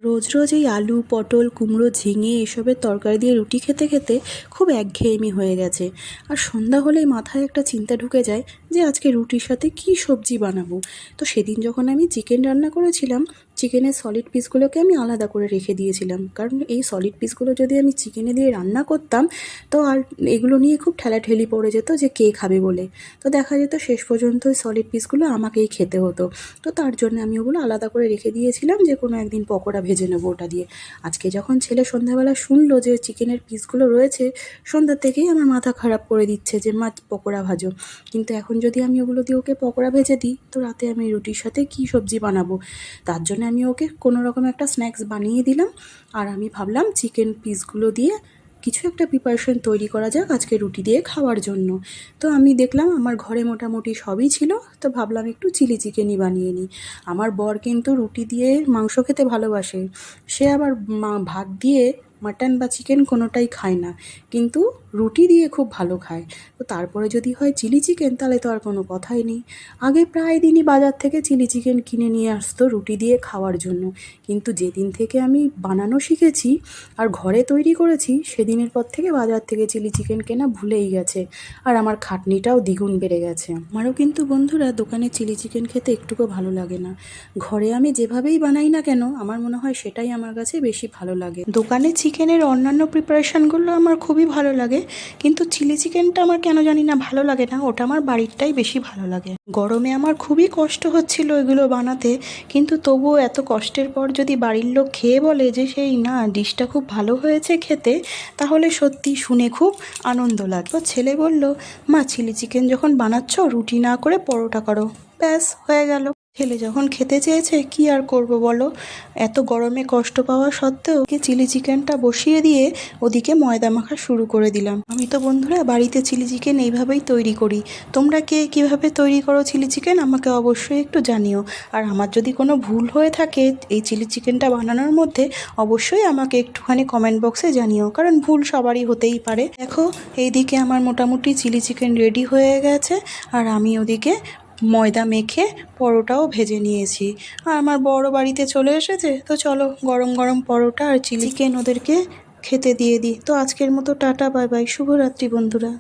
রোজ রোজ এই আলু পটল কুমড়ো ঝিঙে এসবের তরকারি দিয়ে রুটি খেতে খেতে খুব একঘেয়েমি হয়ে গেছে। আর সন্ধ্যা হলেই মাথায় একটা চিন্তা ঢুকে যায় যে আজকে রুটির সাথে কী সবজি বানাবো। তো সেদিন যখন আমি চিকেন রান্না করেছিলাম, চিকেনের সলিড পিসগুলোকে আমি আলাদা করে রেখে দিয়েছিলাম, কারণ এই সলিড পিসগুলো যদি আমি চিকেনে দিয়ে রান্না করতাম তো আর এগুলো নিয়ে খুব ঠেলাঠেলি পড়ে যেত যে কে খাবে বলে। তো দেখা যেত শেষ পর্যন্ত ওই সলিড পিসগুলো আমাকেই খেতে হতো। তো তার জন্য আমি ওগুলো আলাদা করে রেখে দিয়েছিলাম যে কোনো একদিন পকোড়া ভেজে নেবো ওটা দিয়ে। আজকে যখন ছেলে সন্ধ্যাবেলা শুনলো যে চিকেনের পিসগুলো রয়েছে, সন্ধ্যা থেকেই আমার মাথা খারাপ করে দিচ্ছে যে মা পকোড়া ভাজো। কিন্তু এখন যদি আমি ওগুলো দিয়ে ওকে পকোড়া ভেজে দিই তো রাতে আমি রুটির সাথে কী সবজি বানাবো। তার জন্য আমি ওকে কোনো রকম একটা স্ন্যাক্স বানিয়ে দিলাম। আর আমি ভাবলাম চিকেন পিসগুলো দিয়ে কিছু একটা প্রিপারেশন তৈরি করা যাক আজকে রুটি দিয়ে খাওয়ার জন্য। তো আমি দেখলাম আমার ঘরে মোটামুটি সবই ছিল, তো ভাবলাম একটু চিলি চিকেনই বানিয়ে নিই। আমার বর কিন্তু রুটি দিয়ে মাংস খেতে ভালোবাসে, সে আবার ভাত দিয়ে মাটন বা চিকেন কোনোটাই খায় না, কিন্তু রুটি দিয়ে খুব ভালো খায়। তো তারপরে যদি হয় চিলি চিকেন তাহলে তো আর কোনো কথাই নেই। আগে প্রায় দিনই বাজার থেকে চিলি চিকেন কিনে নিয়ে আসতো রুটি দিয়ে খাওয়ার জন্য, কিন্তু যেদিন থেকে আমি বানানো শিখেছি আর ঘরে তৈরি করেছি সেদিনের পর থেকে বাজার থেকে চিলি চিকেন কেনা ভুলেই গেছে। আর আমার খাটনিটাও দ্বিগুণ বেড়ে গেছে। আমারও কিন্তু বন্ধুরা দোকানে চিলি চিকেন খেতে একটুকু ভালো লাগে না। ঘরে আমি যেভাবেই বানাই না কেন আমার মনে হয় সেটাই আমার কাছে বেশি ভালো লাগে। দোকানে চিকেনের অন্যান্য প্রিপারেশনগুলো আমার খুবই ভালো লাগে, কিন্তু চিলি চিকেনটা আমার কেন জানি না ভালো লাগে না, ওটা আমার বাড়িরটাই বেশি ভালো লাগে। গরমে আমার খুবই কষ্ট হচ্ছিল এগুলো বানাতে, কিন্তু তবুও এত কষ্টের পর যদি বাড়ির লোক খেয়ে বলে যে সেই না ডিশটা খুব ভালো হয়েছে খেতে, তাহলে সত্যি শুনে খুব আনন্দ লাগে। তো ছেলে বলল, মা চিলি চিকেন যখন বানাচ্ছ রুটি না করে পরোটা করো, ব্যাস হয়ে গেল। ছেলে যখন খেতে চেয়েছে কি আর করব বলো, এত গরমে কষ্ট পাওয়া সত্ত্বেও চিলি চিকেনটা বসিয়ে দিয়ে ওদিকে ময়দা মাখা শুরু করে দিলাম। আমি তো বন্ধুরা বাড়িতে চিলি চিকেন এইভাবেই তৈরি করি। তোমরা কে কীভাবে তৈরি করো চিলি চিকেন আমাকে অবশ্যই একটু জানিও। আর আমার যদি কোনো ভুল হয়ে থাকে এই চিলি চিকেনটা বানানোর মধ্যে, অবশ্যই আমাকে একটুখানি কমেন্ট বক্সে জানিও, কারণ ভুল সবারই হতেই পারে। দেখো এইদিকে আমার মোটামুটি চিলি চিকেন রেডি হয়ে গেছে, আর আমি ওদিকে ময়দা মেখে পরোটাও ভেজে নিয়েছি। আর আমার বড় বাড়িতে চলে এসেছে, তো চলো গরম গরম পরোটা আর চিলি চিকেন ওদেরকে খেতে দিয়ে দিই। তো আজকের মতো টাটা, বাই বাই, শুভরাত্রি বন্ধুরা।